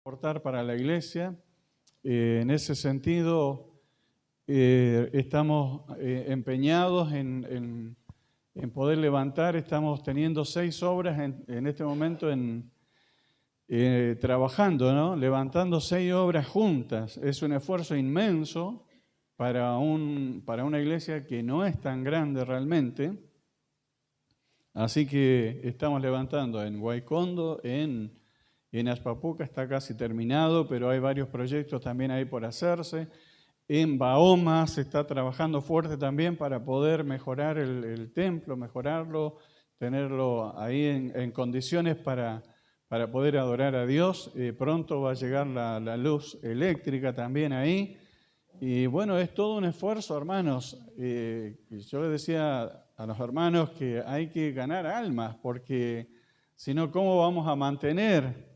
aportar para la iglesia. En ese sentido, estamos empeñados en poder levantar. Estamos teniendo 6 obras en este momento trabajando, ¿no? Levantando 6 obras juntas. Es un esfuerzo inmenso para una iglesia que no es tan grande realmente. Así que estamos levantando en Guaycondo, en Aspapuca está casi terminado, pero hay varios proyectos también ahí por hacerse. En Bahoma se está trabajando fuerte también para poder mejorar el templo, mejorarlo, tenerlo ahí en condiciones para poder adorar a Dios. Pronto va a llegar la luz eléctrica también ahí. Y bueno, es todo un esfuerzo, hermanos. Yo les decía a los hermanos que hay que ganar almas, porque si no, ¿cómo vamos a mantener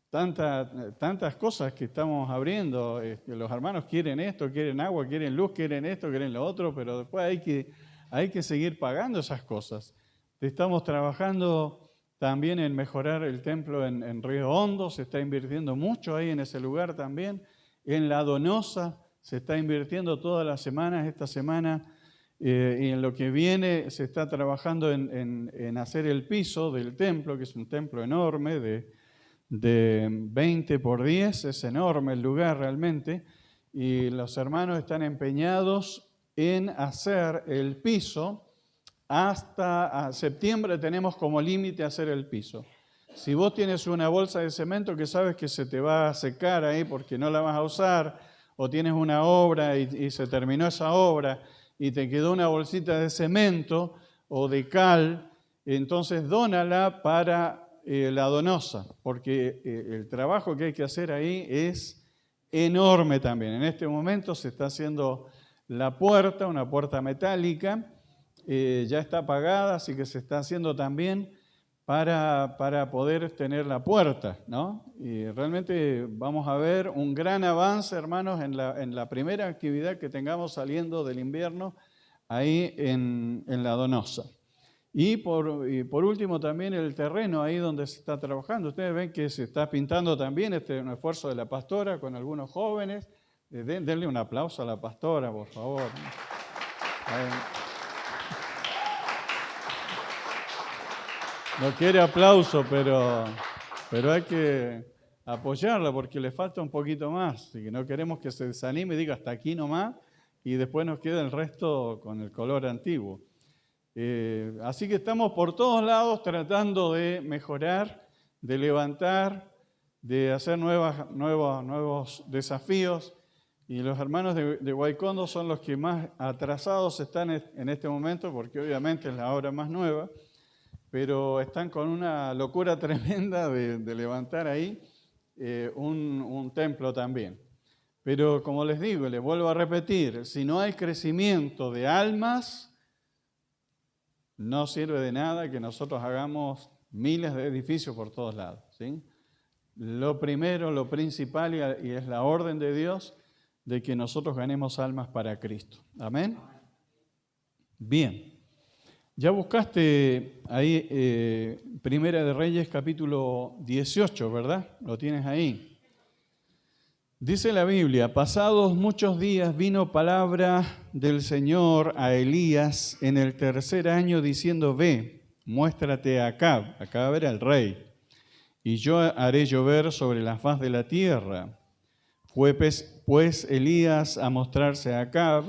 tantas cosas que estamos abriendo? Los hermanos quieren esto, quieren agua, quieren luz, quieren esto, quieren lo otro, pero después hay que seguir pagando esas cosas. Estamos trabajando también en mejorar el templo en Río Hondo, se está invirtiendo mucho ahí en ese lugar también. En La Donosa se está invirtiendo todas las semanas, esta semana, y en lo que viene se está trabajando en hacer el piso del templo, que es un templo enorme de 20 por 10, es enorme el lugar realmente, y los hermanos están empeñados en hacer el piso. Hasta septiembre tenemos como límite hacer el piso. Si vos tienes una bolsa de cemento que sabes que se te va a secar ahí porque no la vas a usar, o tienes una obra y se terminó esa obra y te quedó una bolsita de cemento o de cal, entonces dónala para La Donosa, porque el trabajo que hay que hacer ahí es enorme también. En este momento se está haciendo la puerta, una puerta metálica, ya está apagada, así que se está haciendo también para poder tener la puerta, ¿no? Y realmente vamos a ver un gran avance, hermanos, en la primera actividad que tengamos saliendo del invierno ahí en La Donosa. Y por último también el terreno ahí donde se está trabajando. Ustedes ven que se está pintando también, un esfuerzo de la pastora con algunos jóvenes. Denle un aplauso a la pastora, por favor. No quiere aplauso, pero hay que apoyarla porque le falta un poquito más. Así que no queremos que se desanime y diga hasta aquí nomás y después nos queda el resto con el color antiguo. Así que estamos por todos lados tratando de mejorar, de levantar, de hacer nuevos desafíos. Y los hermanos de Guaycondo son los que más atrasados están en este momento porque obviamente es la obra más nueva, pero están con una locura tremenda de levantar ahí un templo también. Pero como les digo, les vuelvo a repetir, si no hay crecimiento de almas, no sirve de nada que nosotros hagamos miles de edificios por todos lados, ¿sí? Lo primero, lo principal, y es la orden de Dios, de que nosotros ganemos almas para Cristo. ¿Amén? Bien. Ya buscaste ahí Primera de Reyes capítulo 18, ¿verdad? Lo tienes ahí. Dice la Biblia, pasados muchos días vino palabra del Señor a Elías en el 3er año diciendo, ve, muéstrate a Acab. Acab era el rey, y yo haré llover sobre la faz de la tierra. Fue pues Elías a mostrarse a Acab,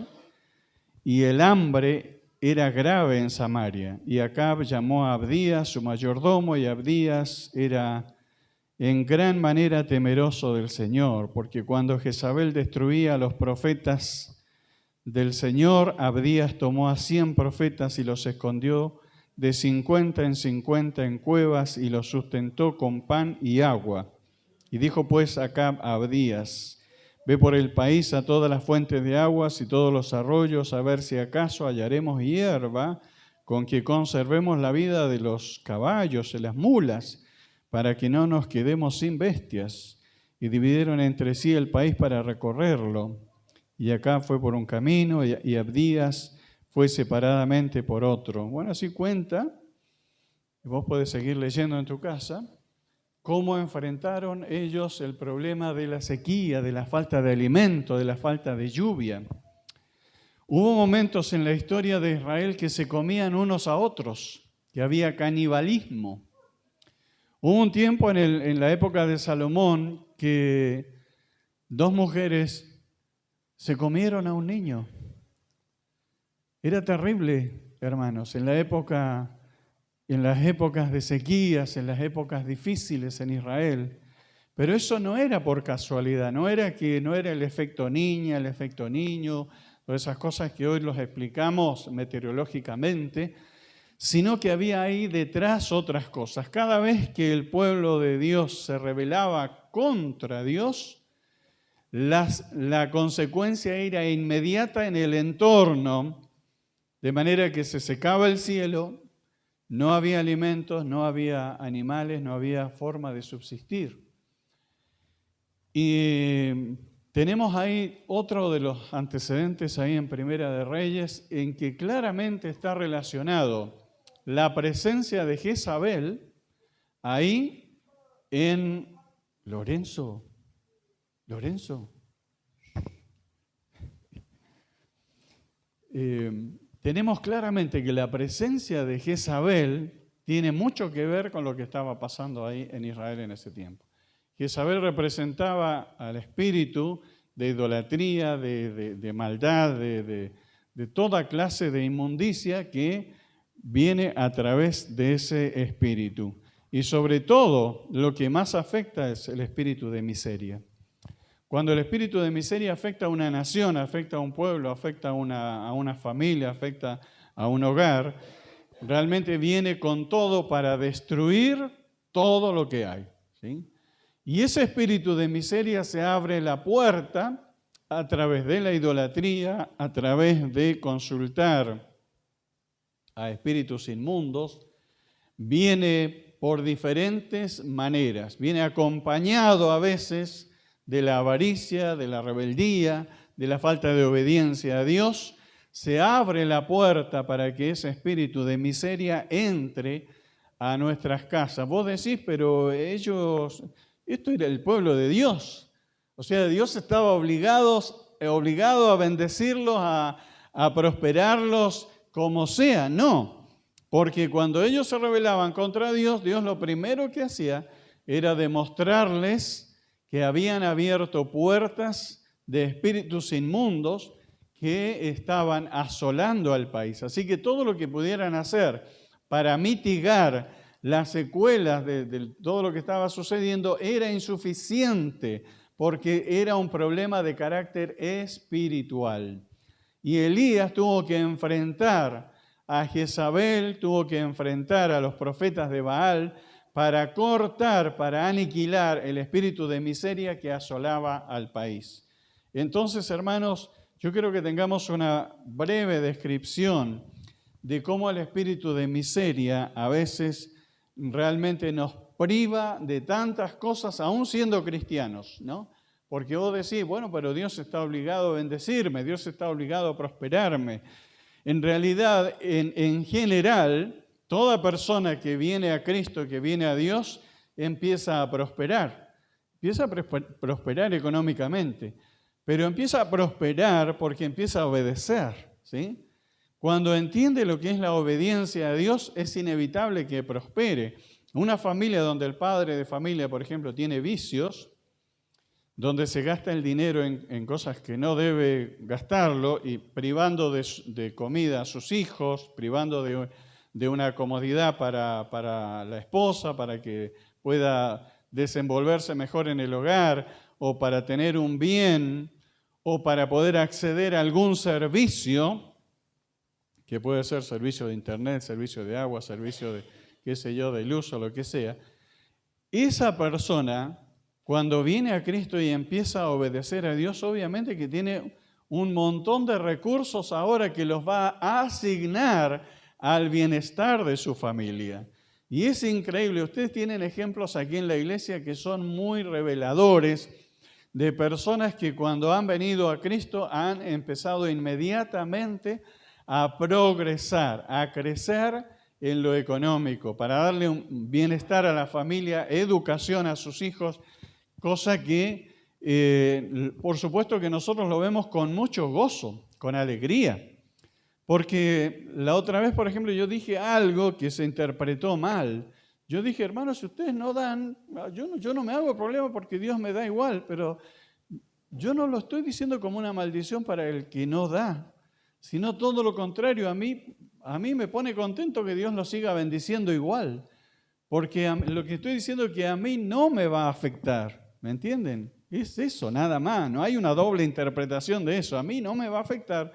y el hambre era grave en Samaria. Y Acab llamó a Abdías, su mayordomo, y Abdías era en gran manera temeroso del Señor, porque cuando Jezabel destruía a los profetas del Señor, Abdías tomó a 100 profetas y los escondió de 50 en 50 en cuevas y los sustentó con pan y agua. Y dijo pues Acab a Abdías, ve por el país a todas las fuentes de aguas y todos los arroyos, a ver si acaso hallaremos hierba con que conservemos la vida de los caballos y las mulas, para que no nos quedemos sin bestias. Y dividieron entre sí el país para recorrerlo. Y Acab fue por un camino y Abdías fue separadamente por otro. Bueno, así cuenta, y vos podés seguir leyendo en tu casa, cómo enfrentaron ellos el problema de la sequía, de la falta de alimento, de la falta de lluvia. Hubo momentos en la historia de Israel que se comían unos a otros, que había canibalismo. Hubo un tiempo en la época de Salomón que 2 mujeres se comieron a un niño. Era terrible, hermanos, en las épocas de sequías, en las épocas difíciles en Israel. Pero eso no era por casualidad, no era el efecto niña, el efecto niño, todas esas cosas que hoy los explicamos meteorológicamente, sino que había ahí detrás otras cosas. Cada vez que el pueblo de Dios se rebelaba contra Dios, la consecuencia era inmediata en el entorno, de manera que se secaba el cielo, no había alimentos, no había animales, no había forma de subsistir. Y tenemos ahí otro de los antecedentes ahí en Primera de Reyes, en que claramente está relacionado la presencia de Jezabel ahí en Lorenzo. Tenemos claramente que la presencia de Jezabel tiene mucho que ver con lo que estaba pasando ahí en Israel en ese tiempo. Jezabel representaba al espíritu de idolatría, de maldad, de toda clase de inmundicia que viene a través de ese espíritu. Y sobre todo, lo que más afecta es el espíritu de miseria. Cuando el espíritu de miseria afecta a una nación, afecta a un pueblo, afecta a una familia, afecta a un hogar, realmente viene con todo para destruir todo lo que hay, ¿sí? Y ese espíritu de miseria se abre la puerta a través de la idolatría, a través de consultar a espíritus inmundos, viene por diferentes maneras, viene acompañado a veces de la avaricia, de la rebeldía, de la falta de obediencia a Dios. Se abre la puerta para que ese espíritu de miseria entre a nuestras casas. Vos decís, pero esto era el pueblo de Dios. O sea, Dios estaba obligado a bendecirlos, a prosperarlos como sea. No, porque cuando ellos se rebelaban contra Dios, Dios lo primero que hacía era demostrarles que habían abierto puertas de espíritus inmundos que estaban asolando al país. Así que todo lo que pudieran hacer para mitigar las secuelas de todo lo que estaba sucediendo era insuficiente, porque era un problema de carácter espiritual. Y Elías tuvo que enfrentar a Jezabel, tuvo que enfrentar a los profetas de Baal para cortar, para aniquilar el espíritu de miseria que asolaba al país. Entonces, hermanos, yo quiero que tengamos una breve descripción de cómo el espíritu de miseria a veces realmente nos priva de tantas cosas, aún siendo cristianos, ¿no? Porque vos decís, bueno, pero Dios está obligado a bendecirme, Dios está obligado a prosperarme. En realidad, en general, toda persona que viene a Cristo, que viene a Dios, empieza a prosperar económicamente, pero empieza a prosperar porque empieza a obedecer, ¿sí? Cuando entiende lo que es la obediencia a Dios, es inevitable que prospere. Una familia donde el padre de familia, por ejemplo, tiene vicios, donde se gasta el dinero en cosas que no debe gastarlo y privando de comida a sus hijos, privando de una comodidad para la esposa, para que pueda desenvolverse mejor en el hogar, o para tener un bien, o para poder acceder a algún servicio, que puede ser servicio de internet, servicio de agua, servicio de, de luz o lo que sea. Esa persona, cuando viene a Cristo y empieza a obedecer a Dios, obviamente que tiene un montón de recursos ahora que los va a asignar al bienestar de su familia. Y es increíble, ustedes tienen ejemplos aquí en la iglesia que son muy reveladores de personas que cuando han venido a Cristo han empezado inmediatamente a progresar, a crecer en lo económico, para darle un bienestar a la familia, educación a sus hijos, cosa que por supuesto que nosotros lo vemos con mucho gozo, con alegría. Porque la otra vez, por ejemplo, yo dije algo que se interpretó mal. Yo dije, hermanos, si ustedes no dan, yo no me hago problema porque Dios me da igual, pero yo no lo estoy diciendo como una maldición para el que no da, sino todo lo contrario. A mí me pone contento que Dios lo siga bendiciendo igual, porque lo que estoy diciendo es que a mí no me va a afectar, ¿me entienden? Es eso, nada más, no hay una doble interpretación de eso. A mí no me va a afectar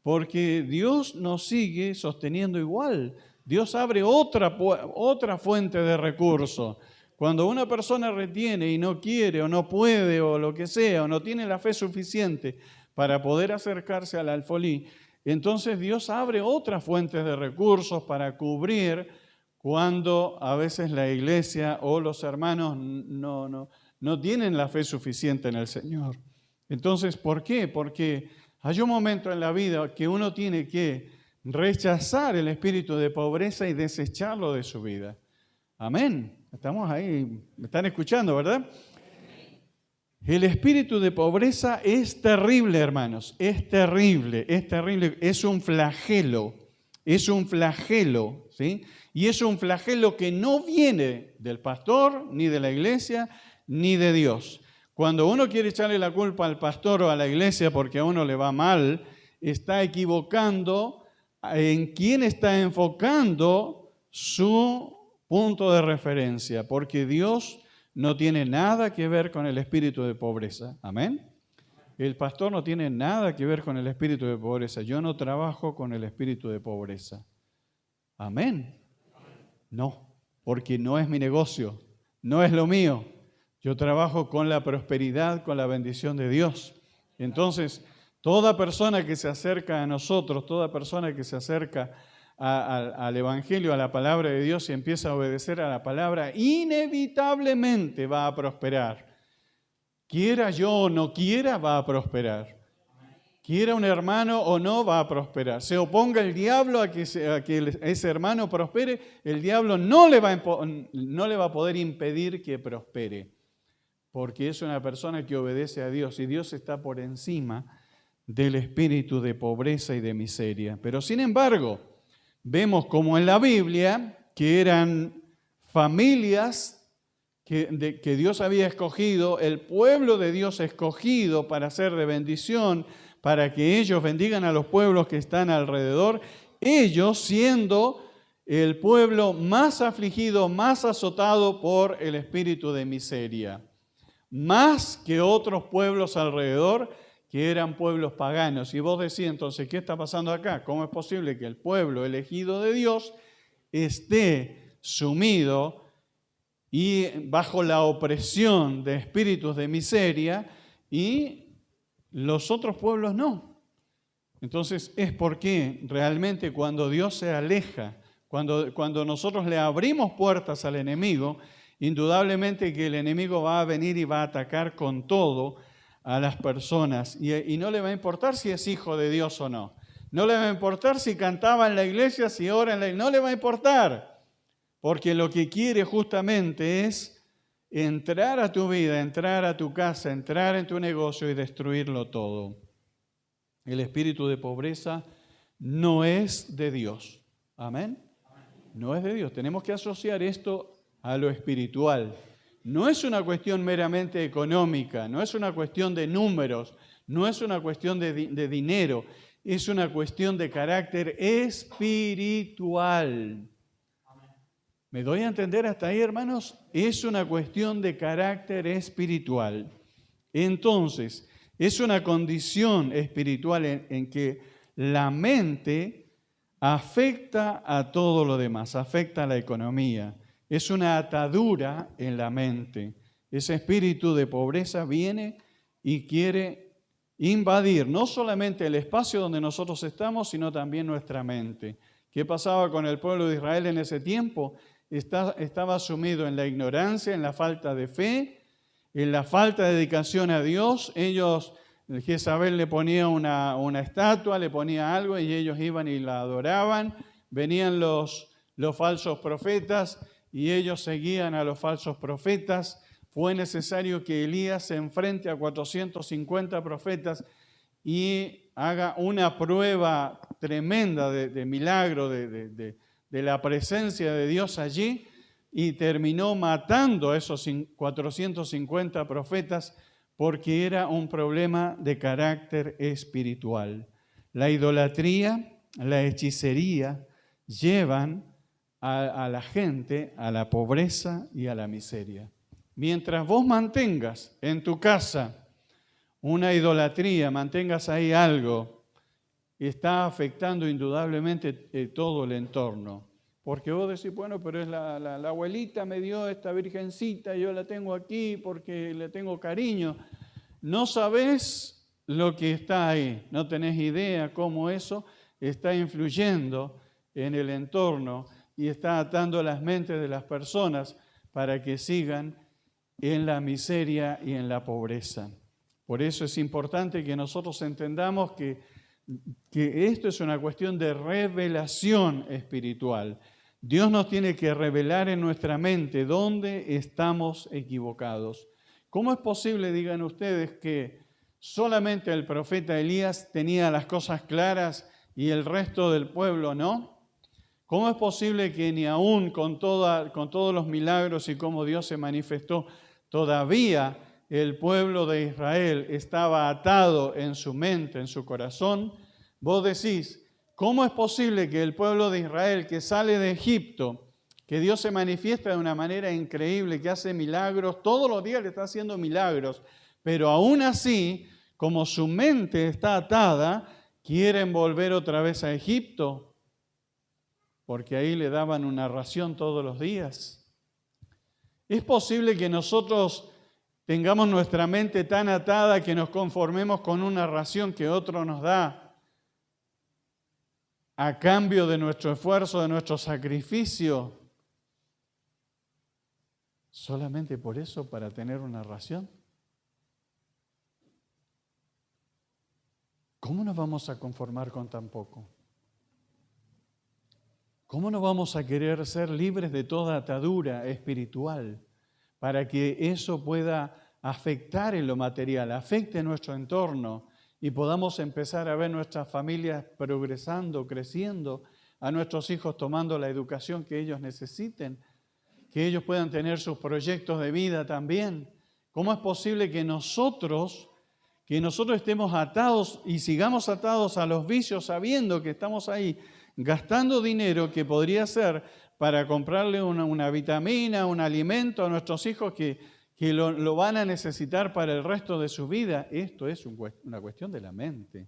porque Dios nos sigue sosteniendo igual. Dios abre otra fuente de recursos. Cuando una persona retiene y no quiere o no puede o lo que sea, o no tiene la fe suficiente para poder acercarse al alfolí, entonces Dios abre otras fuentes de recursos para cubrir cuando a veces la iglesia o los hermanos no tienen la fe suficiente en el Señor. Entonces, ¿por qué? Porque hay un momento en la vida que uno tiene que rechazar el espíritu de pobreza y desecharlo de su vida. Amén. Estamos ahí, me están escuchando, ¿verdad? El espíritu de pobreza es terrible, hermanos, es terrible, es un flagelo, ¿sí? Y es un flagelo que no viene del pastor, ni de la iglesia, ni de Dios. Cuando uno quiere echarle la culpa al pastor o a la iglesia porque a uno le va mal, está equivocando en quién está enfocando su punto de referencia, porque Dios no tiene nada que ver con el espíritu de pobreza. Amén. El pastor no tiene nada que ver con el espíritu de pobreza. Yo no trabajo con el espíritu de pobreza. Amén. No, porque no es mi negocio, no es lo mío. Yo trabajo con la prosperidad, con la bendición de Dios. Entonces, toda persona que se acerca a nosotros, toda persona que se acerca al Evangelio, a la palabra de Dios y empieza a obedecer a la palabra, inevitablemente va a prosperar. Quiera yo o no quiera, va a prosperar. Quiera un hermano o no, va a prosperar. Se oponga el diablo a que ese hermano prospere, el diablo no le va a poder impedir que prospere, porque es una persona que obedece a Dios y Dios está por encima del espíritu de pobreza y de miseria. Pero sin embargo, vemos como en la Biblia que eran familias que Dios había escogido, el pueblo de Dios escogido para ser de bendición, para que ellos bendigan a los pueblos que están alrededor, ellos siendo el pueblo más afligido, más azotado por el espíritu de miseria, más que otros pueblos alrededor que eran pueblos paganos. Y vos decís entonces, ¿qué está pasando acá? ¿Cómo es posible que el pueblo elegido de Dios esté sumido y bajo la opresión de espíritus de miseria y los otros pueblos no? Entonces es porque realmente cuando Dios se aleja, cuando nosotros le abrimos puertas al enemigo, indudablemente que el enemigo va a venir y va a atacar con todo a las personas y no le va a importar si es hijo de Dios o no. No le va a importar si cantaba en la iglesia, si ora en la iglesia, no le va a importar, porque lo que quiere justamente es entrar a tu vida, entrar a tu casa, entrar en tu negocio y destruirlo todo. El espíritu de pobreza no es de Dios. Amén. No es de Dios. Tenemos que asociar esto a lo espiritual. No es una cuestión meramente económica, no es una cuestión de números, no es una cuestión de dinero, es una cuestión de carácter espiritual. ¿Me doy a entender hasta ahí, hermanos? Es una cuestión de carácter espiritual. Entonces, es una condición espiritual en que la mente afecta a todo lo demás, afecta a la economía. Es una atadura en la mente. Ese espíritu de pobreza viene y quiere invadir no solamente el espacio donde nosotros estamos, sino también nuestra mente. ¿Qué pasaba con el pueblo de Israel en ese tiempo? Estaba sumido en la ignorancia, en la falta de fe, en la falta de dedicación a Dios. Jezabel le ponía una estatua, le ponía algo y ellos iban y la adoraban. Venían los los falsos profetas y ellos seguían a los falsos profetas. Fue necesario que Elías se enfrente a 450 profetas y haga una prueba tremenda de milagro, de la presencia de Dios allí, y terminó matando a esos 450 profetas porque era un problema de carácter espiritual. La idolatría, la hechicería llevan a la gente a la pobreza y a la miseria. Mientras vos mantengas en tu casa una idolatría, mantengas ahí algo, está afectando indudablemente todo el entorno. Porque vos decís, bueno, pero es la abuelita me dio esta virgencita, yo la tengo aquí porque le tengo cariño. No sabés lo que está ahí, no tenés idea cómo eso está influyendo en el entorno y está atando las mentes de las personas para que sigan en la miseria y en la pobreza. Por eso es importante que nosotros entendamos que esto es una cuestión de revelación espiritual. Dios nos tiene que revelar en nuestra mente dónde estamos equivocados. ¿Cómo es posible, digan ustedes, que solamente el profeta Elías tenía las cosas claras y el resto del pueblo no? ¿Cómo es posible que ni aún con todos los milagros y cómo Dios se manifestó, todavía el pueblo de Israel estaba atado en su mente, en su corazón? Vos decís, ¿cómo es posible que el pueblo de Israel que sale de Egipto, que Dios se manifiesta de una manera increíble, que hace milagros, todos los días le está haciendo milagros, pero aún así, como su mente está atada, quieren volver otra vez a Egipto? Porque ahí le daban una ración todos los días. ¿Es posible que nosotros tengamos nuestra mente tan atada que nos conformemos con una ración que otro nos da a cambio de nuestro esfuerzo, de nuestro sacrificio? ¿Solamente por eso, para tener una ración? ¿Cómo nos vamos a conformar con tan poco? ¿Cómo no vamos a querer ser libres de toda atadura espiritual para que eso pueda afectar en lo material, afecte nuestro entorno y podamos empezar a ver nuestras familias progresando, creciendo, a nuestros hijos tomando la educación que ellos necesiten, que ellos puedan tener sus proyectos de vida también? ¿Cómo es posible que nosotros estemos atados y sigamos atados a los vicios sabiendo que estamos ahí gastando dinero que podría ser para comprarle una vitamina, un alimento a nuestros hijos que lo van a necesitar para el resto de su vida? Esto es una cuestión de la mente.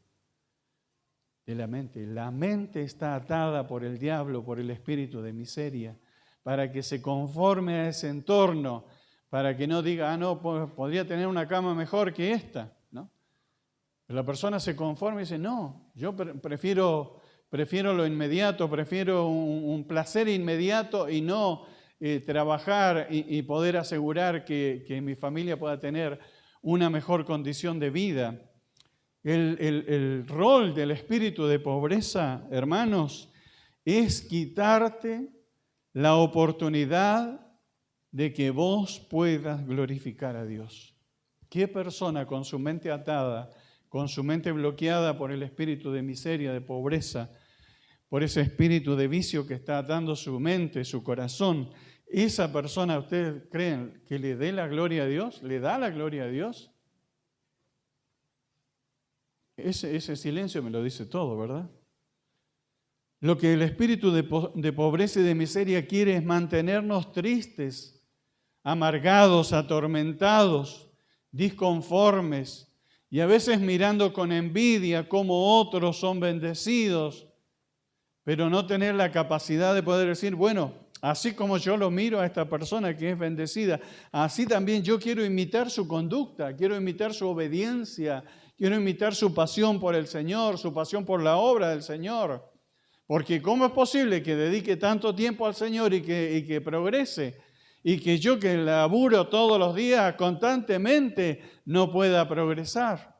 De la mente. La mente está atada por el diablo, por el espíritu de miseria, para que se conforme a ese entorno, para que no diga, no, podría tener una cama mejor que esta, ¿no? Pero la persona se conforma y dice, no, yo prefiero lo inmediato, prefiero un placer inmediato y no trabajar y poder asegurar que mi familia pueda tener una mejor condición de vida. El rol del espíritu de pobreza, hermanos, es quitarte la oportunidad de que vos puedas glorificar a Dios. ¿Qué persona con su mente atada, con su mente bloqueada por el espíritu de miseria, de pobreza, por ese espíritu de vicio que está atando su mente, su corazón, esa persona, ¿ustedes creen que le dé la gloria a Dios? ¿Le da la gloria a Dios? Ese silencio me lo dice todo, ¿verdad? Lo que el espíritu de pobreza y de miseria quiere es mantenernos tristes, amargados, atormentados, disconformes, y a veces mirando con envidia cómo otros son bendecidos, pero no tener la capacidad de poder decir, bueno, así como yo lo miro a esta persona que es bendecida, así también yo quiero imitar su conducta, quiero imitar su obediencia, quiero imitar su pasión por el Señor, su pasión por la obra del Señor. Porque ¿cómo es posible que dedique tanto tiempo al Señor y que progrese? Y que yo que laburo todos los días constantemente no pueda progresar.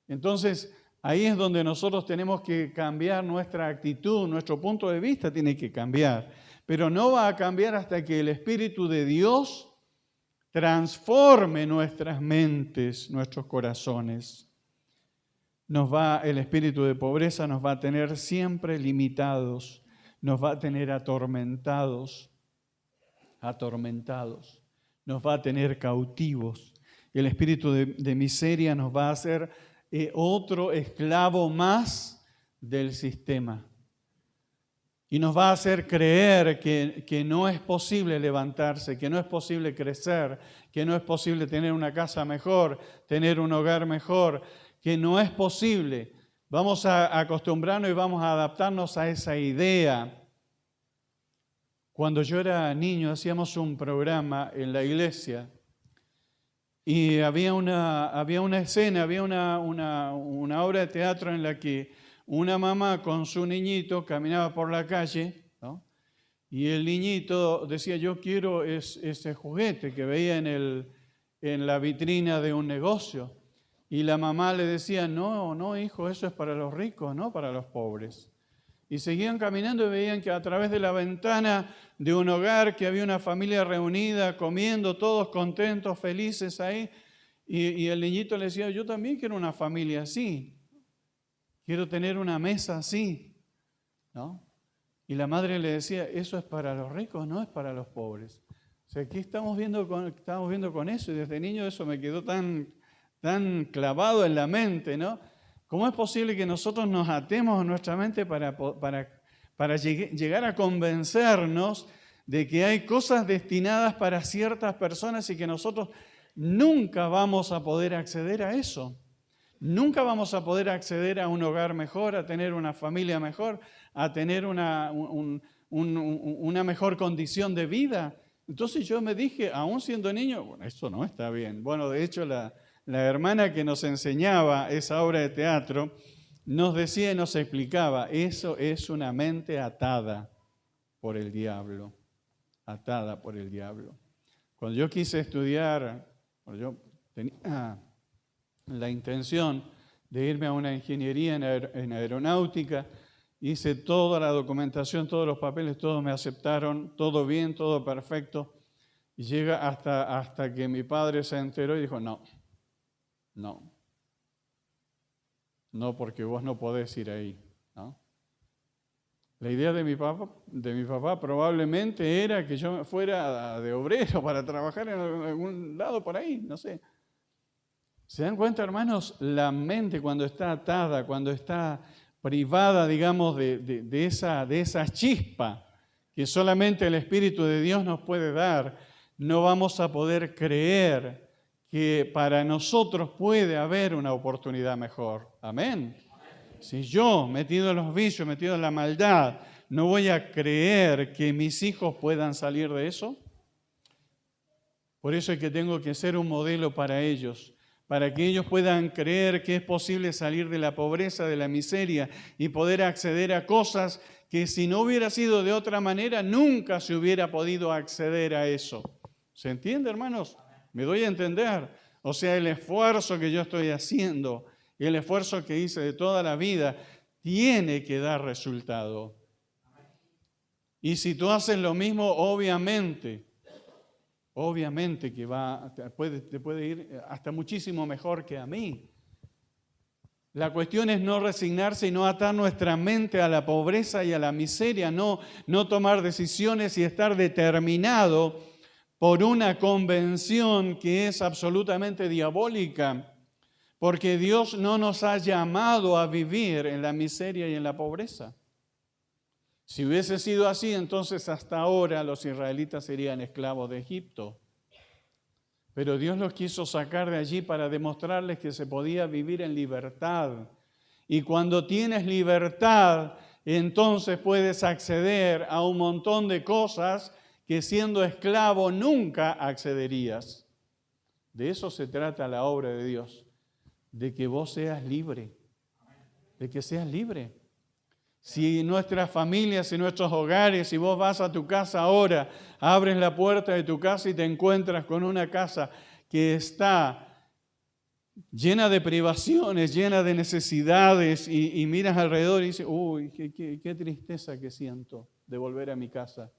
Entonces, ahí es donde nosotros tenemos que cambiar nuestra actitud, nuestro punto de vista tiene que cambiar. pero no va a cambiar hasta que el Espíritu de Dios transforme nuestras mentes, nuestros corazones. El espíritu de pobreza nos va a tener siempre limitados, nos va a tener atormentados, nos va a tener cautivos. El espíritu de miseria nos va a hacer otro esclavo más del sistema. Y nos va a hacer creer que no es posible levantarse, que no es posible crecer, que no es posible tener una casa mejor, tener un hogar mejor, que no es posible. Vamos a acostumbrarnos y vamos a adaptarnos a esa idea. Cuando yo era niño hacíamos un programa en la iglesia y había una escena, había una obra de teatro en la que una mamá con su niñito caminaba por la calle, ¿no? Y el niñito decía, yo quiero ese juguete que veía en la vitrina de un negocio. Y la mamá le decía, no, hijo, eso es para los ricos, no para los pobres. Y seguían caminando y veían que a través de la ventana de un hogar que había una familia reunida, comiendo, todos contentos, felices ahí. Y el niñito le decía, yo también quiero una familia así. Quiero tener una mesa así, ¿no? Y la madre le decía, eso es para los ricos, no es para los pobres. O sea, ¿qué estamos viendo con eso? Y desde niño eso me quedó tan clavado en la mente, ¿no? ¿Cómo es posible que nosotros nos atemos a nuestra mente para llegar a convencernos de que hay cosas destinadas para ciertas personas y que nosotros nunca vamos a poder acceder a eso? Nunca vamos a poder acceder a un hogar mejor, a tener una familia mejor, a tener una mejor condición de vida. Entonces yo me dije, aún siendo niño, bueno, esto no está bien. Bueno, de hecho la hermana que nos enseñaba esa obra de teatro nos decía y nos explicaba, eso es una mente atada por el diablo, atada por el diablo. Cuando yo quise estudiar, yo tenía la intención de irme a una ingeniería en aeronáutica, hice toda la documentación, todos los papeles, todos me aceptaron, todo bien, todo perfecto, y llega hasta que mi padre se enteró y dijo, no, porque vos no podés ir ahí, ¿no? La idea de mi papá probablemente era que yo fuera de obrero para trabajar en algún lado por ahí, no sé. ¿Se dan cuenta, hermanos? La mente cuando está atada, cuando está privada, digamos, de esa chispa que solamente el Espíritu de Dios nos puede dar, no vamos a poder creer que para nosotros puede haber una oportunidad mejor. Amén. Si yo, metido en los vicios, metido en la maldad, no voy a creer que mis hijos puedan salir de eso. Por eso es que tengo que ser un modelo para ellos, para que ellos puedan creer que es posible salir de la pobreza, de la miseria y poder acceder a cosas que si no hubiera sido de otra manera, nunca se hubiera podido acceder a eso. ¿Se entiende, hermanos? ¿Me doy a entender? O sea, el esfuerzo que yo estoy haciendo, el esfuerzo que hice de toda la vida, tiene que dar resultado. Y si tú haces lo mismo, obviamente que te puede ir hasta muchísimo mejor que a mí. La cuestión es no resignarse y no atar nuestra mente a la pobreza y a la miseria, no tomar decisiones y estar determinado por una convención que es absolutamente diabólica, porque Dios no nos ha llamado a vivir en la miseria y en la pobreza. Si hubiese sido así, entonces hasta ahora los israelitas serían esclavos de Egipto. Pero Dios los quiso sacar de allí para demostrarles que se podía vivir en libertad. Y cuando tienes libertad, entonces puedes acceder a un montón de cosas que siendo esclavo nunca accederías. De eso se trata la obra de Dios, de que vos seas libre, de que seas libre. Si nuestras familias y nuestros hogares, si vos vas a tu casa ahora, abres la puerta de tu casa y te encuentras con una casa que está llena de privaciones, llena de necesidades y miras alrededor y dices, uy, qué tristeza que siento de volver a mi casa.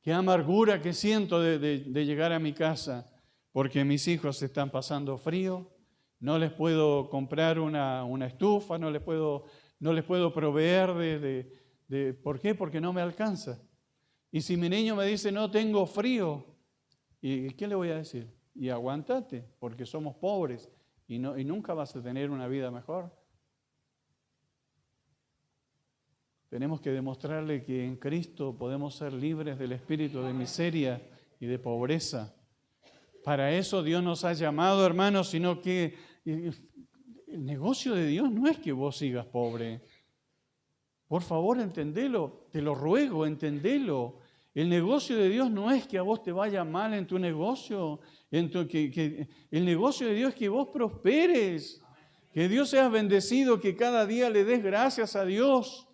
qué amargura que siento de llegar a mi casa porque mis hijos están pasando frío, no les puedo comprar una estufa, no les puedo proveer ¿por qué? Porque no me alcanza. Y si mi niño me dice, no tengo frío, ¿y qué le voy a decir? Y aguántate, porque somos pobres y nunca vas a tener una vida mejor. Tenemos que demostrarle que en Cristo podemos ser libres del espíritu de miseria y de pobreza. Para eso Dios nos ha llamado, hermanos, sino que el negocio de Dios no es que vos sigas pobre. Por favor, entendelo, te lo ruego, entendelo. El negocio de Dios no es que a vos te vaya mal en tu negocio. El negocio de Dios es que vos prosperes, que Dios seas bendecido, que cada día le des gracias a Dios.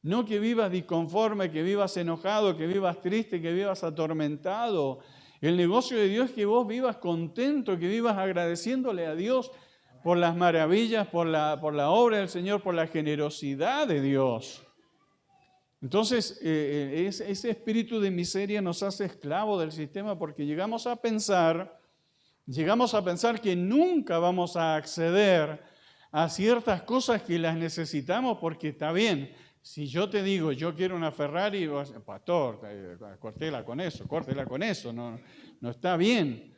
No que vivas disconforme, que vivas enojado, que vivas triste, que vivas atormentado. El negocio de Dios es que vos vivas contento, que vivas agradeciéndole a Dios por las maravillas, por la obra del Señor, por la generosidad de Dios. Entonces, ese espíritu de miseria nos hace esclavos del sistema porque llegamos a pensar que nunca vamos a acceder a ciertas cosas que las necesitamos porque está bien. Si yo te digo, yo quiero una Ferrari, pastor, córtela con eso, no está bien.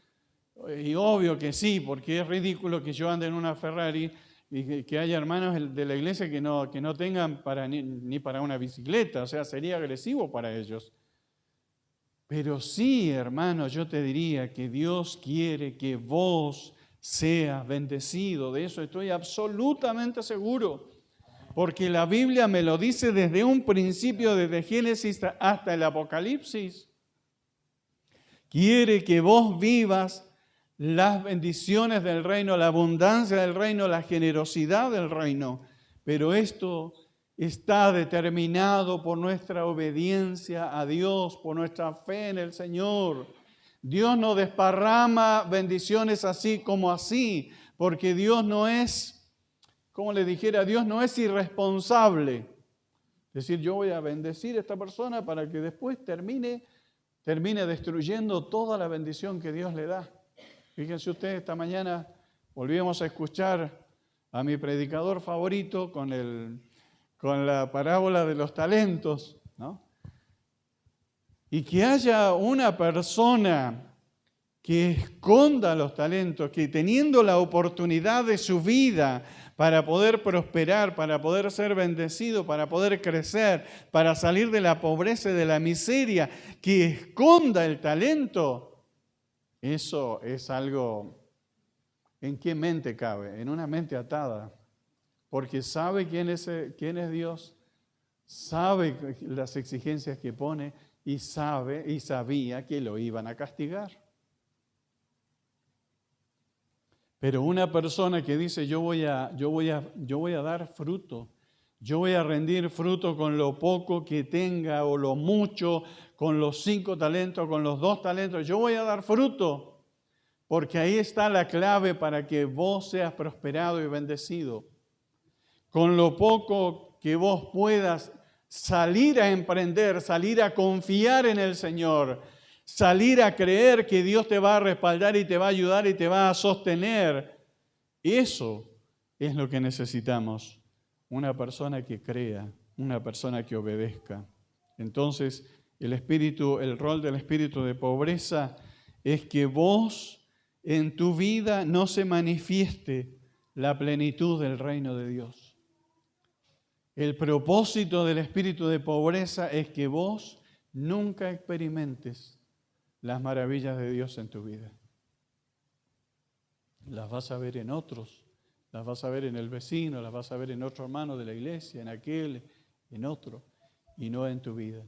Y obvio que sí, porque es ridículo que yo ande en una Ferrari y que haya hermanos de la iglesia que no tengan ni para una bicicleta, o sea, sería agresivo para ellos. Pero sí, hermanos, yo te diría que Dios quiere que vos seas bendecido, de eso estoy absolutamente seguro. Porque la Biblia me lo dice desde un principio, desde Génesis hasta el Apocalipsis. Quiere que vos vivas las bendiciones del reino, la abundancia del reino, la generosidad del reino. Pero esto está determinado por nuestra obediencia a Dios, por nuestra fe en el Señor. Dios no desparrama bendiciones así como así, porque Dios no es, como le dijera, Dios no es irresponsable. Es decir, yo voy a bendecir a esta persona para que después termine destruyendo toda la bendición que Dios le da. Fíjense ustedes, esta mañana volvíamos a escuchar a mi predicador favorito con la parábola de los talentos, ¿no? Y que haya una persona que esconda los talentos, que teniendo la oportunidad de su vida para poder prosperar, para poder ser bendecido, para poder crecer, para salir de la pobreza y de la miseria, que esconda el talento, eso es algo, ¿en qué mente cabe? En una mente atada, porque sabe quién es Dios, sabe las exigencias que pone y sabía que lo iban a castigar. Pero una persona que dice, yo voy a dar fruto, yo voy a rendir fruto con lo poco que tenga o lo mucho, con los 5 talentos, con los 2 talentos, yo voy a dar fruto, porque ahí está la clave para que vos seas prosperado y bendecido. Con lo poco que vos puedas salir a emprender, salir a confiar en el Señor, salir a creer que Dios te va a respaldar y te va a ayudar y te va a sostener. Eso es lo que necesitamos. Una persona que crea, una persona que obedezca. Entonces, el rol del espíritu de pobreza es que vos en tu vida no se manifieste la plenitud del reino de Dios. El propósito del espíritu de pobreza es que vos nunca experimentes las maravillas de Dios en tu vida. Las vas a ver en otros, las vas a ver en el vecino, las vas a ver en otro hermano de la iglesia, en aquel, en otro, y no en tu vida,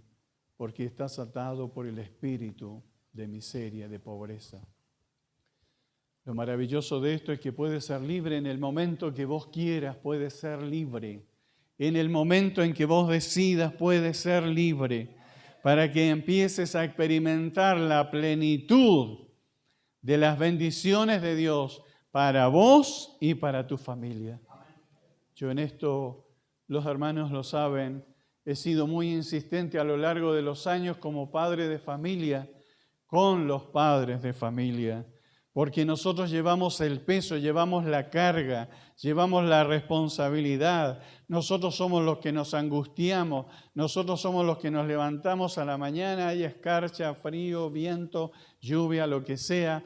porque estás atado por el espíritu de miseria, de pobreza. Lo maravilloso de esto es que puedes ser libre en el momento que vos quieras, puedes ser libre. En el momento en que vos decidas, puedes ser libre, para que empieces a experimentar la plenitud de las bendiciones de Dios para vos y para tu familia. Yo en esto, los hermanos lo saben, He sido muy insistente a lo largo de los años como padre de familia, con los padres de familia, porque nosotros llevamos el peso, llevamos la carga, llevamos la responsabilidad. Nosotros somos los que nos angustiamos, nosotros somos los que nos levantamos a la mañana, hay escarcha, frío, viento, lluvia, lo que sea,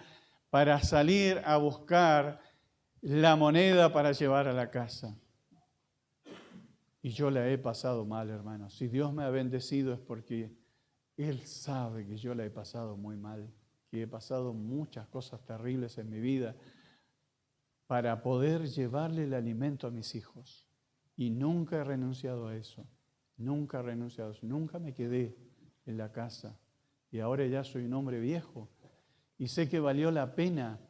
para salir a buscar la moneda para llevar a la casa. Y yo la he pasado mal, hermanos. Si Dios me ha bendecido es porque Él sabe que yo la he pasado muy mal, que he pasado muchas cosas terribles en mi vida para poder llevarle el alimento a mis hijos. Y nunca he renunciado a eso, nunca he renunciado a eso, nunca me quedé en la casa. Y ahora ya soy un hombre viejo y sé que valió la pena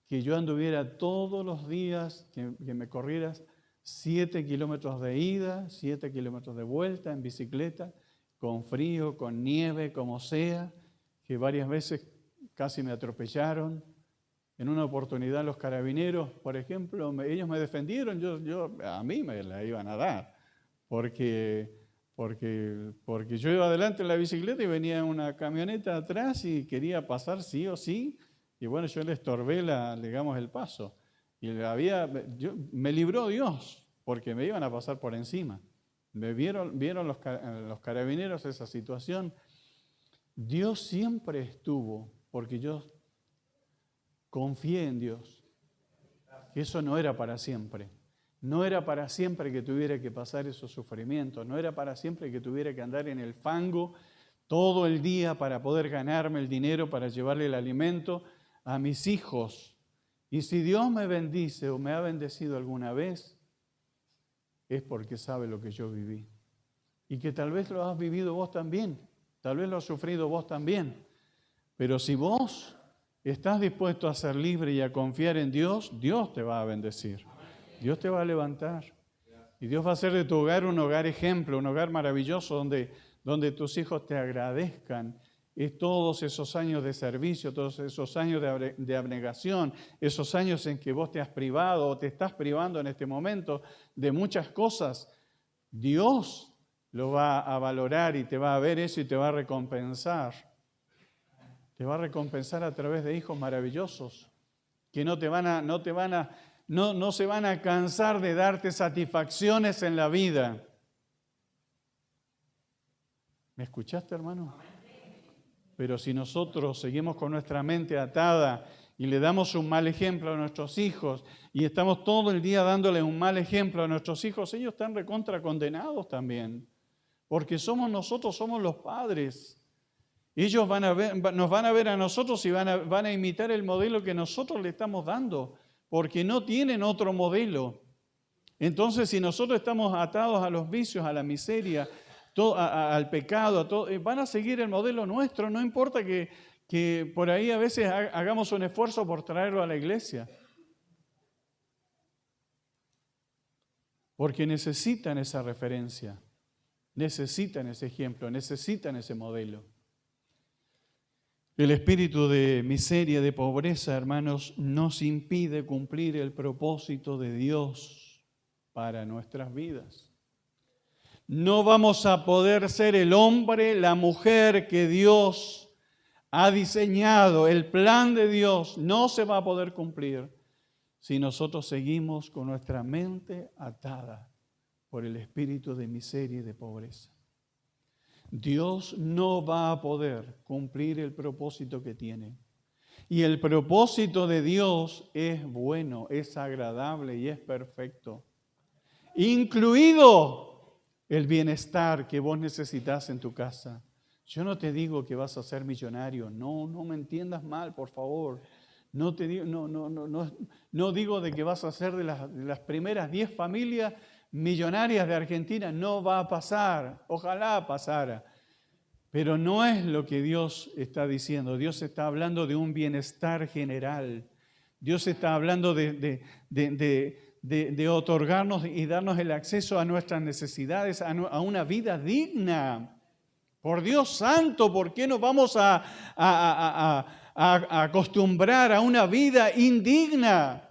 que yo anduviera todos los días, que me corrieras 7 kilómetros de ida, 7 kilómetros de vuelta en bicicleta, con frío, con nieve, como sea, que varias veces casi me atropellaron. En una oportunidad los carabineros, por ejemplo, ellos me defendieron, a mí me la iban a dar, porque yo iba adelante en la bicicleta y venía una camioneta atrás y quería pasar sí o sí, y bueno, yo le estorbé digamos, el paso. Y me libró Dios, porque me iban a pasar por encima. Vieron los carabineros esa situación. Dios siempre estuvo, porque yo confié en Dios, que eso no era para siempre. No era para siempre que tuviera que pasar esos sufrimientos, no era para siempre que tuviera que andar en el fango todo el día para poder ganarme el dinero, para llevarle el alimento a mis hijos. Y si Dios me bendice o me ha bendecido alguna vez, es porque sabe lo que yo viví. Y que tal vez lo has vivido vos también, tal vez lo has sufrido vos también. Pero si vos estás dispuesto a ser libre y a confiar en Dios, Dios te va a bendecir. Dios te va a levantar. Y Dios va a hacer de tu hogar un hogar ejemplo, un hogar maravilloso donde tus hijos te agradezcan. Es todos esos años de servicio, todos esos años de abnegación, esos años en que vos te has privado o te estás privando en este momento de muchas cosas, Dios lo va a valorar y te va a ver eso y te va a recompensar. Te va a recompensar a través de hijos maravillosos que no se van a cansar de darte satisfacciones en la vida. ¿Me escuchaste, hermano? Pero si nosotros seguimos con nuestra mente atada y le damos un mal ejemplo a nuestros hijos y estamos todo el día dándole un mal ejemplo a nuestros hijos, ellos están recontra condenados también. Porque nosotros somos los padres. Ellos nos van a ver a nosotros y van a imitar el modelo que nosotros le estamos dando, porque no tienen otro modelo. Entonces, si nosotros estamos atados a los vicios, a la miseria, al pecado, van a seguir el modelo nuestro, no importa que por ahí a veces hagamos un esfuerzo por traerlo a la iglesia. Porque necesitan esa referencia, necesitan ese ejemplo, necesitan ese modelo. El espíritu de miseria, de pobreza, hermanos, nos impide cumplir el propósito de Dios para nuestras vidas. No vamos a poder ser el hombre, la mujer que Dios ha diseñado. El plan de Dios no se va a poder cumplir si nosotros seguimos con nuestra mente atada por el espíritu de miseria y de pobreza. Dios no va a poder cumplir el propósito que tiene. Y el propósito de Dios es bueno, es agradable y es perfecto. Incluido el bienestar que vos necesitas en tu casa. Yo no te digo que vas a ser millonario, no me entiendas mal, por favor. No digo de que vas a ser de las primeras 10 familias millonarias de Argentina, no va a pasar, ojalá pasara. Pero no es lo que Dios está diciendo. Dios está hablando de un bienestar general. Dios está hablando de otorgarnos y darnos el acceso a nuestras necesidades, a una vida digna. Por Dios santo, ¿por qué nos vamos a acostumbrar a una vida indigna?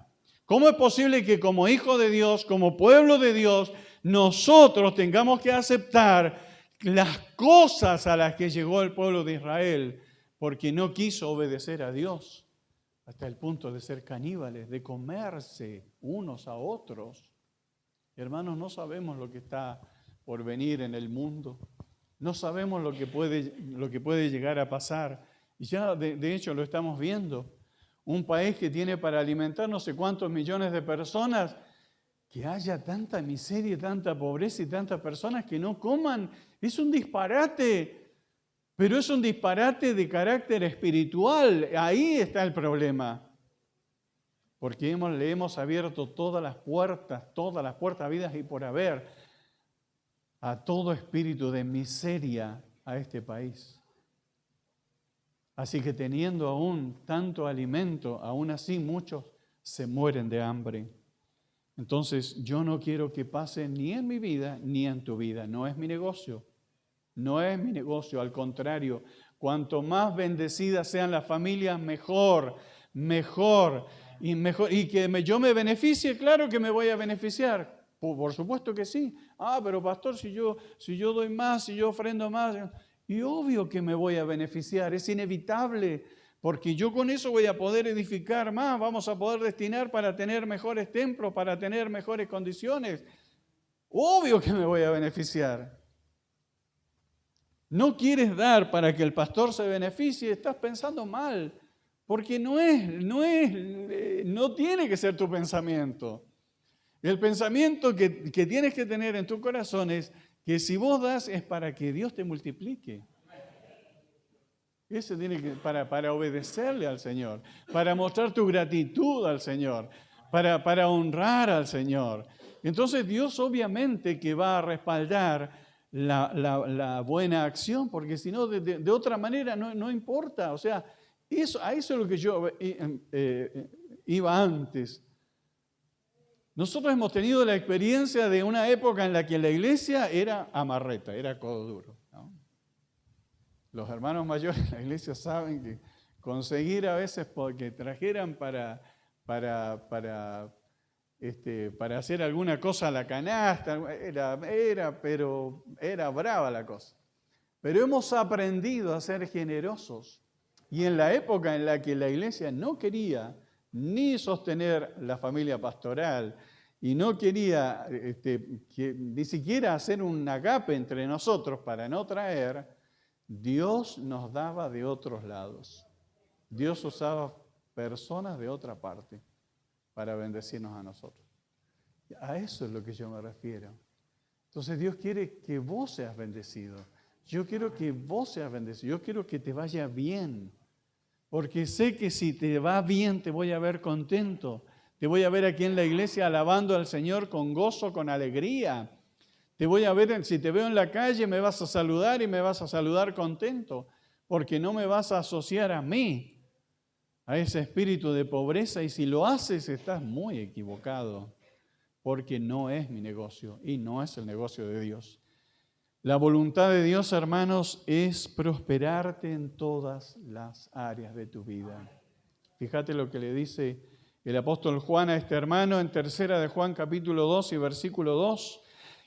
¿Cómo es posible que como hijo de Dios, como pueblo de Dios, nosotros tengamos que aceptar las cosas a las que llegó el pueblo de Israel, porque no quiso obedecer a Dios, hasta el punto de ser caníbales, de comerse unos a otros. Hermanos, no sabemos lo que está por venir en el mundo. No sabemos lo que puede llegar a pasar. Y ya de hecho lo estamos viendo. Un país que tiene para alimentar no sé cuántos millones de personas, que haya tanta miseria, tanta pobreza y tantas personas que no coman, es un disparate. Pero es un disparate de carácter espiritual. Ahí está el problema. Porque le hemos abierto todas las puertas habidas y por haber, a todo espíritu de miseria a este país. Así que teniendo aún tanto alimento, aún así muchos se mueren de hambre. Entonces yo no quiero que pase ni en mi vida ni en tu vida. No es mi negocio. No es mi negocio, al contrario. Cuanto más bendecidas sean las familias, mejor. Y que yo me beneficie, claro que me voy a beneficiar. Por supuesto que sí. Pero pastor, si yo doy más, si yo ofrendo más, y obvio que me voy a beneficiar, es inevitable, porque yo con eso voy a poder edificar más, vamos a poder destinar para tener mejores templos, para tener mejores condiciones. Obvio que me voy a beneficiar. No quieres dar para que el pastor se beneficie, estás pensando mal, porque no tiene que ser tu pensamiento. El pensamiento que tienes que tener en tu corazón es que si vos das es para que Dios te multiplique. Eso tiene que para obedecerle al Señor, para mostrar tu gratitud al Señor, para honrar al Señor. Entonces Dios obviamente que va a respaldar la buena acción, porque si no, de otra manera no importa. O sea, a eso es lo que yo iba antes. Nosotros hemos tenido la experiencia de una época en la que la iglesia era amarreta, era codo duro, ¿no? Los hermanos mayores de la iglesia saben que conseguir a veces porque trajeran para hacer alguna cosa a la canasta, pero era brava la cosa. Pero hemos aprendido a ser generosos. Y en la época en la que la iglesia no quería ni sostener la familia pastoral y no quería ni siquiera hacer un agape entre nosotros para no traer, Dios nos daba de otros lados. Dios usaba personas de otra parte para bendecirnos a nosotros. A eso es lo que yo me refiero. Entonces Dios quiere que vos seas bendecido. Yo quiero que vos seas bendecido. Yo quiero que te vaya bien. Porque sé que si te va bien te voy a ver contento. Te voy a ver aquí en la iglesia alabando al Señor con gozo, con alegría. Te voy a ver, si te veo en la calle me vas a saludar y me vas a saludar contento. Porque no me vas a asociar a mí, a ese espíritu de pobreza. Y si lo haces estás muy equivocado. Porque no es mi negocio y no es el negocio de Dios. La voluntad de Dios, hermanos, es prosperarte en todas las áreas de tu vida. Fíjate lo que le dice el apóstol Juan a este hermano en 3 de Juan capítulo 2 y versículo 2,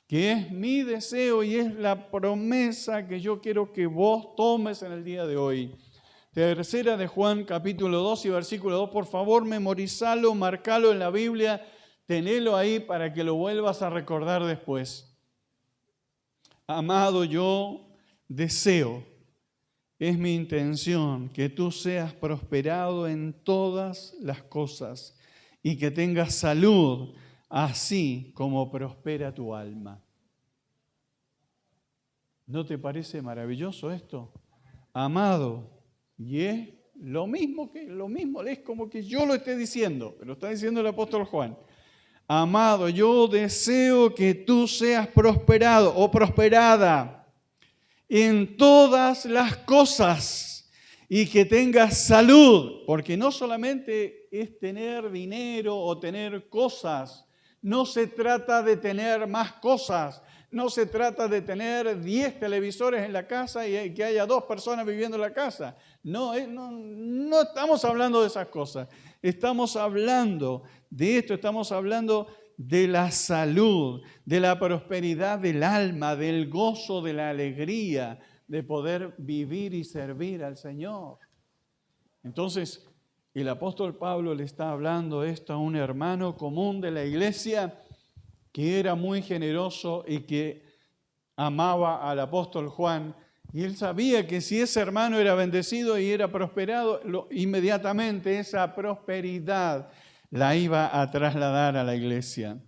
que es mi deseo y es la promesa que yo quiero que vos tomes en el día de hoy. 3 de Juan capítulo 2 y versículo 2, por favor memorizalo, marcalo en la Biblia, tenelo ahí para que lo vuelvas a recordar después. Amado, yo deseo, es mi intención, que tú seas prosperado en todas las cosas y que tengas salud, así como prospera tu alma. ¿No te parece maravilloso esto? Amado, y es lo mismo, es como que yo lo esté diciendo, pero lo está diciendo el apóstol Juan. Amado, yo deseo que tú seas prosperado o prosperada en todas las cosas y que tengas salud, porque no solamente es tener dinero o tener cosas, no se trata de tener más cosas, no se trata de tener 10 televisores en la casa y que haya 2 personas viviendo en la casa. No estamos hablando de esas cosas. Estamos hablando de esto, estamos hablando de la salud, de la prosperidad del alma, del gozo, de la alegría, de poder vivir y servir al Señor. Entonces, el apóstol Pablo le está hablando esto a un hermano común de la iglesia que era muy generoso y que amaba al apóstol Juan. Y él sabía que si ese hermano era bendecido y era prosperado, inmediatamente esa prosperidad la iba a trasladar a la iglesia.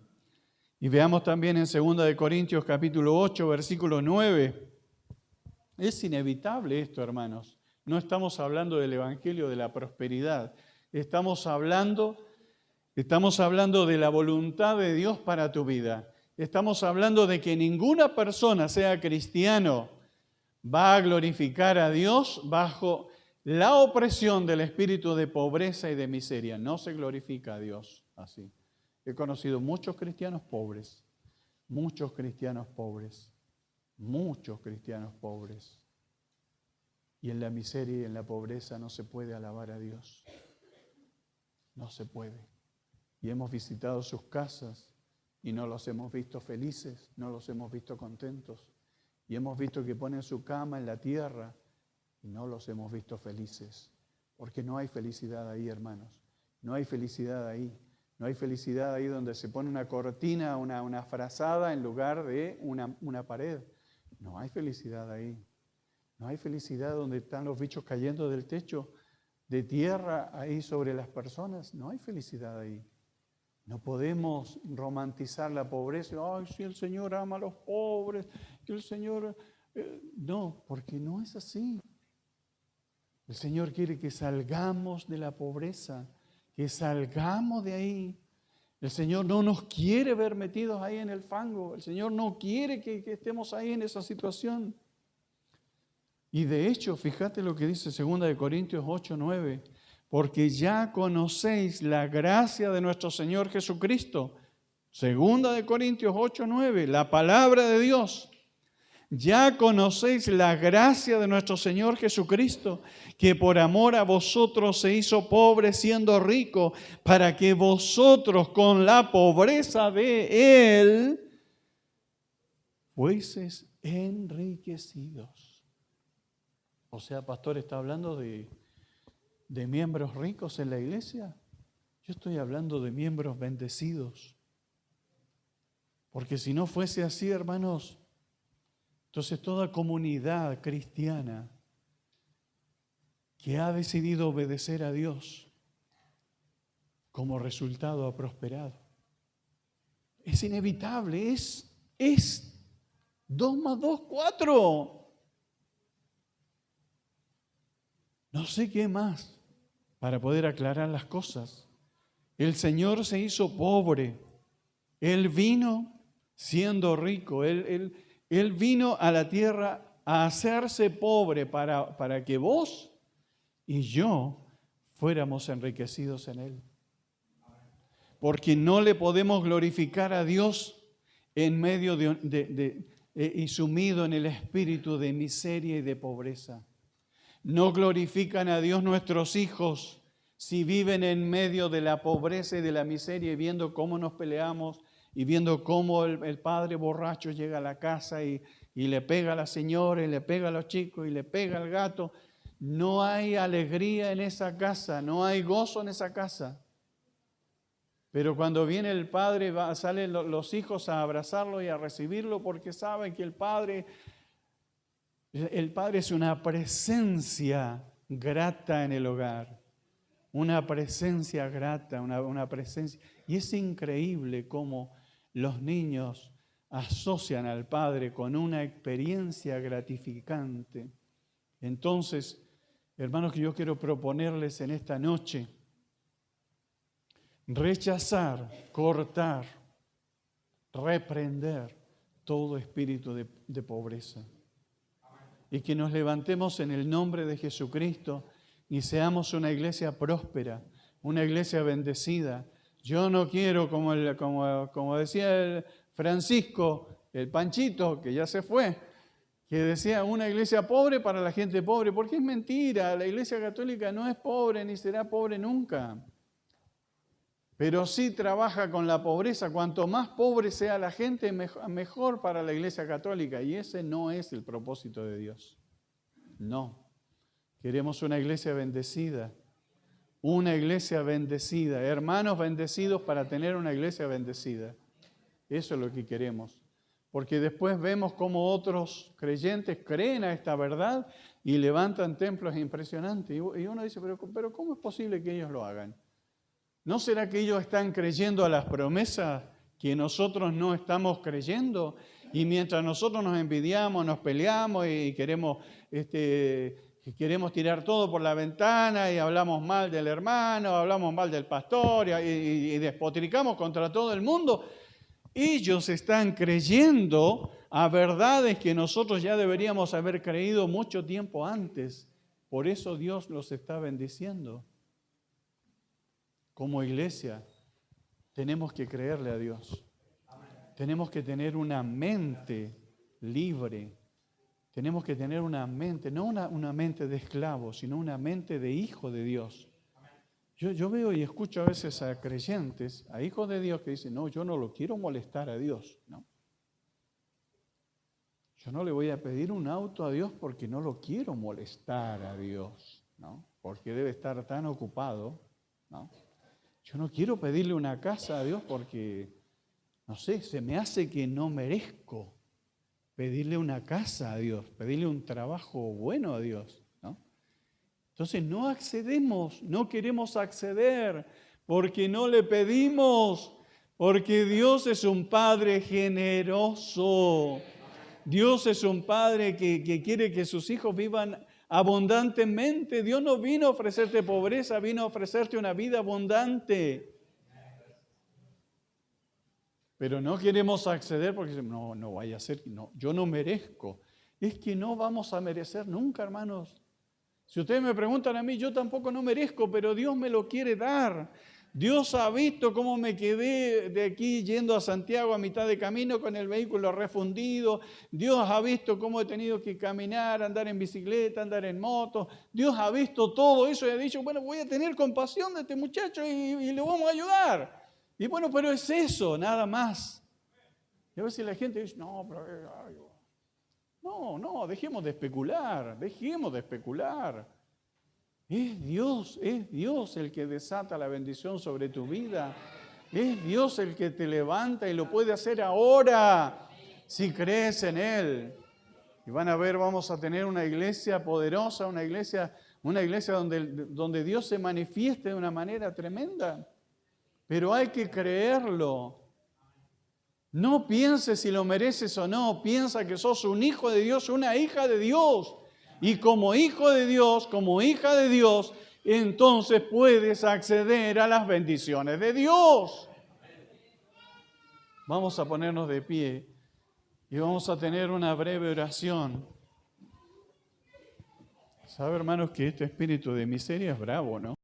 Y veamos también en 2 Corintios capítulo 8, versículo 9. Es inevitable esto, hermanos. No estamos hablando del evangelio de la prosperidad. Estamos hablando de la voluntad de Dios para tu vida. Estamos hablando de que ninguna persona, sea cristiano, va a glorificar a Dios bajo la opresión del espíritu de pobreza y de miseria. No se glorifica a Dios así. He conocido muchos cristianos pobres, muchos cristianos pobres, muchos cristianos pobres. Y en la miseria y en la pobreza no se puede alabar a Dios. No se puede. Y hemos visitado sus casas y no los hemos visto felices, no los hemos visto contentos. Y hemos visto que ponen su cama en la tierra y no los hemos visto felices. Porque no hay felicidad ahí, hermanos. No hay felicidad ahí. No hay felicidad ahí donde se pone una cortina, una frazada en lugar de una pared. No hay felicidad ahí. No hay felicidad donde están los bichos cayendo del techo de tierra ahí sobre las personas. No hay felicidad ahí. No podemos romantizar la pobreza. Ay, si el Señor ama a los pobres, que el Señor... No, porque no es así. El Señor quiere que salgamos de la pobreza, que salgamos de ahí. El Señor no nos quiere ver metidos ahí en el fango. El Señor no quiere que estemos ahí en esa situación. Y de hecho, fíjate lo que dice 2 Corintios 8, 9. Porque ya conocéis la gracia de nuestro Señor Jesucristo. 2 Corintios 8, 9, la palabra de Dios. Ya conocéis la gracia de nuestro Señor Jesucristo, que por amor a vosotros se hizo pobre siendo rico, para que vosotros con la pobreza de Él fueseis enriquecidos. O sea, pastor, ¿está hablando de miembros ricos en la iglesia? Yo estoy hablando de miembros bendecidos. Porque si no fuese así, hermanos, entonces toda comunidad cristiana que ha decidido obedecer a Dios, como resultado ha prosperado. Es inevitable, es 2 más 2, 4. No sé qué más para poder aclarar las cosas. El Señor se hizo pobre. Él vino siendo rico. Él vino a la tierra a hacerse pobre para que vos y yo fuéramos enriquecidos en Él. Porque no le podemos glorificar a Dios en medio y sumido en el espíritu de miseria y de pobreza. No glorifican a Dios nuestros hijos si viven en medio de la pobreza y de la miseria y viendo cómo nos peleamos y viendo cómo el padre borracho llega a la casa y le pega a la señora y le pega a los chicos y le pega al gato. No hay alegría en esa casa, no hay gozo en esa casa. Pero cuando viene el padre, salen los hijos a abrazarlo y a recibirlo porque saben que el padre es una presencia grata en el hogar. Una presencia grata, una presencia. Y es increíble cómo los niños asocian al Padre con una experiencia gratificante. Entonces, hermanos, que yo quiero proponerles en esta noche, rechazar, cortar, reprender todo espíritu de pobreza. Y que nos levantemos en el nombre de Jesucristo y seamos una iglesia próspera, una iglesia bendecida. Yo no quiero, como decía el Francisco, el Panchito, que ya se fue, que decía una iglesia pobre para la gente pobre, porque es mentira, la iglesia católica no es pobre ni será pobre nunca. pero sí trabaja con la pobreza. Cuanto más pobre sea la gente, mejor para la Iglesia Católica. Y ese no es el propósito de Dios. No. Queremos una iglesia bendecida. Una iglesia bendecida. Hermanos bendecidos para tener una iglesia bendecida. Eso es lo que queremos. Porque después vemos cómo otros creyentes creen a esta verdad y levantan templos impresionantes. Y uno dice, pero ¿cómo es posible que ellos lo hagan? ¿No será que ellos están creyendo a las promesas que nosotros no estamos creyendo? Y mientras nosotros nos envidiamos, nos peleamos y queremos tirar todo por la ventana y hablamos mal del hermano, hablamos mal del pastor y despotricamos contra todo el mundo, ellos están creyendo a verdades que nosotros ya deberíamos haber creído mucho tiempo antes. Por eso Dios los está bendiciendo. Como iglesia, tenemos que creerle a Dios. Tenemos que tener una mente libre. Tenemos que tener una mente, no una mente de esclavo, sino una mente de hijo de Dios. Yo veo y escucho a veces a creyentes, a hijos de Dios que dicen, no, yo no lo quiero molestar a Dios, ¿no? Yo no le voy a pedir un auto a Dios porque no lo quiero molestar a Dios, ¿no? Porque debe estar tan ocupado, ¿no? Yo no quiero pedirle una casa a Dios porque, no sé, se me hace que no merezco pedirle una casa a Dios, pedirle un trabajo bueno a Dios, ¿no? Entonces no accedemos, no queremos acceder porque no le pedimos, porque Dios es un Padre generoso. Dios es un Padre que quiere que sus hijos vivan abundantemente. Dios no vino a ofrecerte pobreza, vino a ofrecerte una vida abundante. Pero no queremos acceder porque no vaya a ser, no, yo no merezco. Es que no vamos a merecer nunca, hermanos. Si ustedes me preguntan a mí, yo tampoco no merezco, pero Dios me lo quiere dar. Dios ha visto cómo me quedé de aquí yendo a Santiago a mitad de camino con el vehículo refundido. Dios ha visto cómo he tenido que caminar, andar en bicicleta, andar en moto. Dios ha visto todo eso y ha dicho, bueno, voy a tener compasión de este muchacho y le vamos a ayudar. Y bueno, pero es eso, nada más. Y a veces la gente dice, no, pero... No, dejemos de especular. Es Dios el que desata la bendición sobre tu vida. Es Dios el que te levanta y lo puede hacer ahora, si crees en Él. Y van a ver, vamos a tener una iglesia poderosa, una iglesia donde Dios se manifieste de una manera tremenda. Pero hay que creerlo. No pienses si lo mereces o no, piensa que sos un hijo de Dios, una hija de Dios. Y como hijo de Dios, como hija de Dios, entonces puedes acceder a las bendiciones de Dios. Vamos a ponernos de pie y vamos a tener una breve oración. ¿Sabe, hermanos, que este espíritu de miseria es bravo, ¿no?